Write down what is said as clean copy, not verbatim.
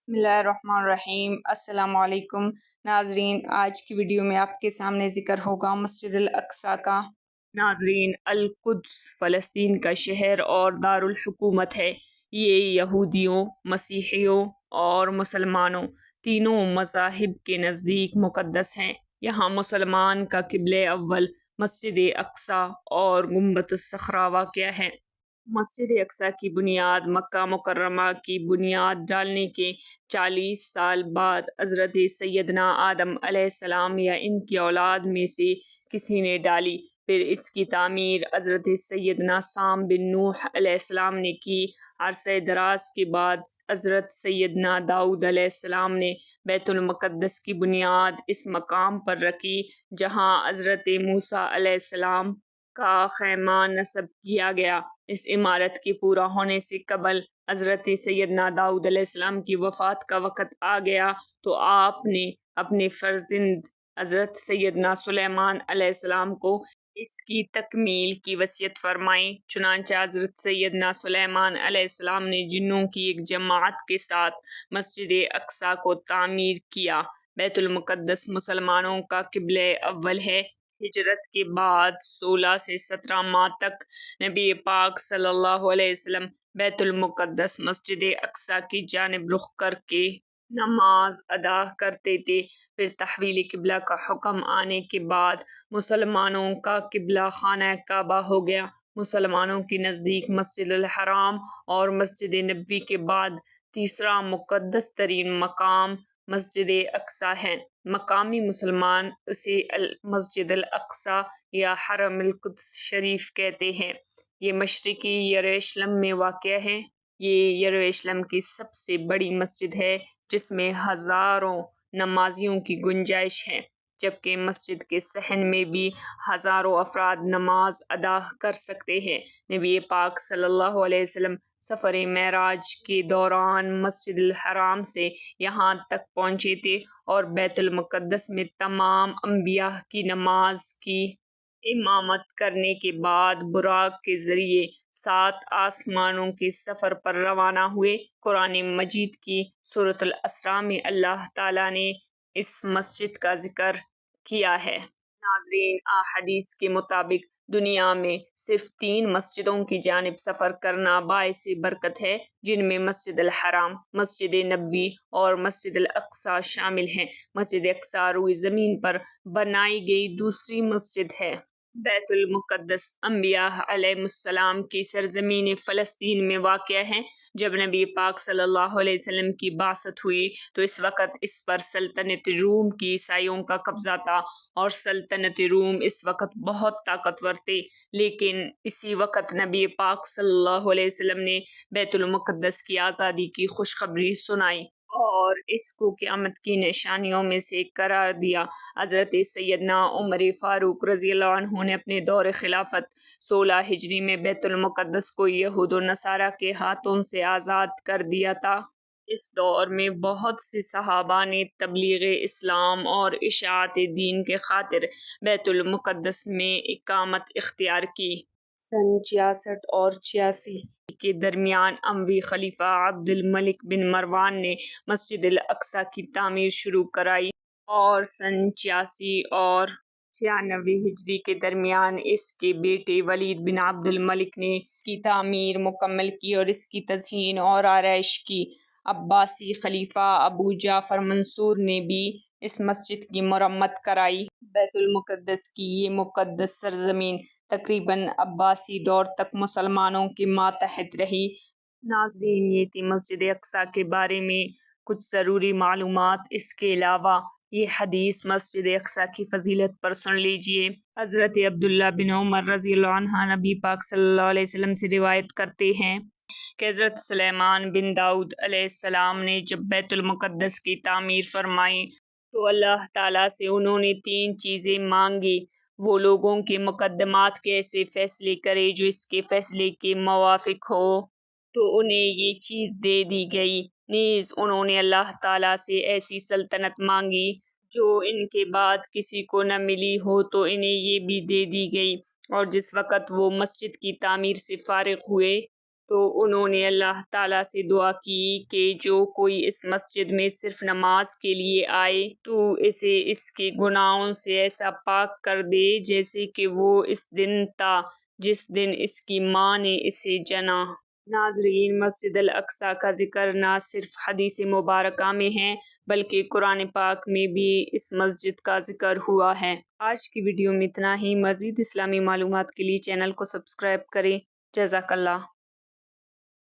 بسم اللہ الرحمن الرحیم۔ السلام علیکم ناظرین، آج کی ویڈیو میں آپ کے سامنے ذکر ہوگا مسجد الاقصیٰ کا۔ ناظرین، القدس فلسطین کا شہر اور دارالحکومت ہے۔ یہ یہودیوں، مسیحیوں اور مسلمانوں تینوں مذاہب کے نزدیک مقدس ہیں۔ یہاں مسلمان کا قبلہ اول مسجد اقصیٰ اور گنبد الصخرہ واقع ہے۔ مسجد اقصیٰ کی بنیاد مکہ مکرمہ کی بنیاد ڈالنے کے 40 سال بعد حضرت سیدنا آدم علیہ السلام یا ان کی اولاد میں سے کسی نے ڈالی۔ پھر اس کی تعمیر حضرت سیدنا سام بن نوح علیہ السلام نے کی۔ عرصہ دراز کے بعد حضرت سیدنا داؤد علیہ السلام نے بیت المقدس کی بنیاد اس مقام پر رکھی جہاں حضرت موسیٰ علیہ السلام کا خیمہ نصب کیا گیا۔ اس عمارت کے پورا ہونے سے قبل حضرت سیدنا داؤد علیہ السلام کی وفات کا وقت آ گیا تو آپ نے اپنے فرزند حضرت سیدنا سلیمان علیہ السلام کو اس کی تکمیل کی وصیت فرمائی۔ چنانچہ حضرت سیدنا سلیمان علیہ السلام نے جنوں کی ایک جماعت کے ساتھ مسجد اقصیٰ کو تعمیر کیا۔ بیت المقدس مسلمانوں کا قبلہ اول ہے۔ ہجرت کے بعد 16 سے 17 ماہ تک نبی پاک صلی اللہ علیہ وسلم بیت المقدس مسجد اقصیٰ کی جانب رخ کر کے نماز ادا کرتے تھے۔ پھر تحویل قبلہ کا حکم آنے کے بعد مسلمانوں کا قبلہ خانہ کعبہ ہو گیا۔ مسلمانوں کے نزدیک مسجد الحرام اور مسجد نبوی کے بعد تیسرا مقدس ترین مقام مسجد اقصیٰ ہے۔ مقامی مسلمان اسے مسجد الاقصیٰ یا حرم القدس شریف کہتے ہیں۔ یہ مشرقی یروشلم میں واقع ہے۔ یہ یروشلم کی سب سے بڑی مسجد ہے جس میں ہزاروں نمازیوں کی گنجائش ہے، جبکہ مسجد کے صحن میں بھی ہزاروں افراد نماز ادا کر سکتے ہیں۔ نبی پاک صلی اللہ علیہ وسلم سفر معراج کے دوران مسجد الحرام سے یہاں تک پہنچے تھے اور بیت المقدس میں تمام انبیاء کی نماز کی امامت کرنے کے بعد براق کے ذریعے 7 آسمانوں کے سفر پر روانہ ہوئے۔ قرآن مجید کی سورۃ الاسراء میں اللہ تعالیٰ نے اس مسجد کا ذکر کیا ہے۔ ناظرین، احادیث کے مطابق دنیا میں صرف 3 مسجدوں کی جانب سفر کرنا باعث برکت ہے، جن میں مسجد الحرام، مسجد نبوی اور مسجد الاقصیٰ شامل ہیں۔ مسجد اقصیٰ روئے زمین پر بنائی گئی دوسری مسجد ہے۔ بیت المقدس انبیاء علیہ السلام کی سرزمین فلسطین میں واقع ہے۔ جب نبی پاک صلی اللہ علیہ وسلم کی بعثت ہوئی تو اس وقت اس پر سلطنت روم کی عیسائیوں کا قبضہ تھا اور سلطنت روم اس وقت بہت طاقتور تھے، لیکن اسی وقت نبی پاک صلی اللہ علیہ وسلم نے بیت المقدس کی آزادی کی خوشخبری سنائی اور اس کو قیامت کی نشانیوں میں سے قرار دیا۔ حضرت سیدنا عمر فاروق رضی اللہ عنہ نے اپنے دور خلافت 16 ہجری میں بیت المقدس کو یہود و نصارہ کے ہاتھوں سے آزاد کر دیا تھا۔ اس دور میں بہت سے صحابہ نے تبلیغ اسلام اور اشاعت دین کے خاطر بیت المقدس میں اقامت اختیار کی۔ سن 66 اور 86 کے درمیان اموی خلیفہ عبد الملک بن مروان نے مسجد الاقصیٰ کی تعمیر شروع کرائی اور سن 86 اور 96 ہجری کے درمیان اس کے بیٹے ولید بن عبد الملک نے کی تعمیر مکمل کی اور اس کی تزئین اور آرائش کی۔ عباسی خلیفہ ابو جعفر منصور نے بھی اس مسجد کی مرمت کرائی۔ بیت المقدس کی یہ مقدس سرزمین تقریباً عباسی دور تک مسلمانوں کے ماتحت رہی۔ ناظرین، یہ تھی مسجد اقصیٰ کے بارے میں کچھ ضروری معلومات۔ اس کے علاوہ یہ حدیث مسجد اقصیٰ کی فضیلت پر سن لیجئے۔ حضرت عبداللہ بن عمر رضی اللہ عنہ نبی پاک صلی اللہ علیہ وسلم سے روایت کرتے ہیں کہ حضرت سلیمان بن داؤد علیہ السلام نے جب بیت المقدس کی تعمیر فرمائی تو اللہ تعالیٰ سے انہوں نے 3 چیزیں مانگی۔ وہ لوگوں کے مقدمات کے ایسے فیصلے کرے جو اس کے فیصلے کے موافق ہو تو انہیں یہ چیز دے دی گئی۔ نیز انہوں نے اللہ تعالیٰ سے ایسی سلطنت مانگی جو ان کے بعد کسی کو نہ ملی ہو تو انہیں یہ بھی دے دی گئی۔ اور جس وقت وہ مسجد کی تعمیر سے فارغ ہوئے تو انہوں نے اللہ تعالیٰ سے دعا کی کہ جو کوئی اس مسجد میں صرف نماز کے لیے آئے تو اسے اس کے گناہوں سے ایسا پاک کر دے جیسے کہ وہ اس دن تھا جس دن اس کی ماں نے اسے جنا۔ ناظرین، مسجد الاقصیٰ کا ذکر نہ صرف حدیث مبارکہ میں ہے بلکہ قرآن پاک میں بھی اس مسجد کا ذکر ہوا ہے۔ آج کی ویڈیو میں اتنا ہی۔ مزید اسلامی معلومات کے لیے چینل کو سبسکرائب کریں۔ جزاک اللہ۔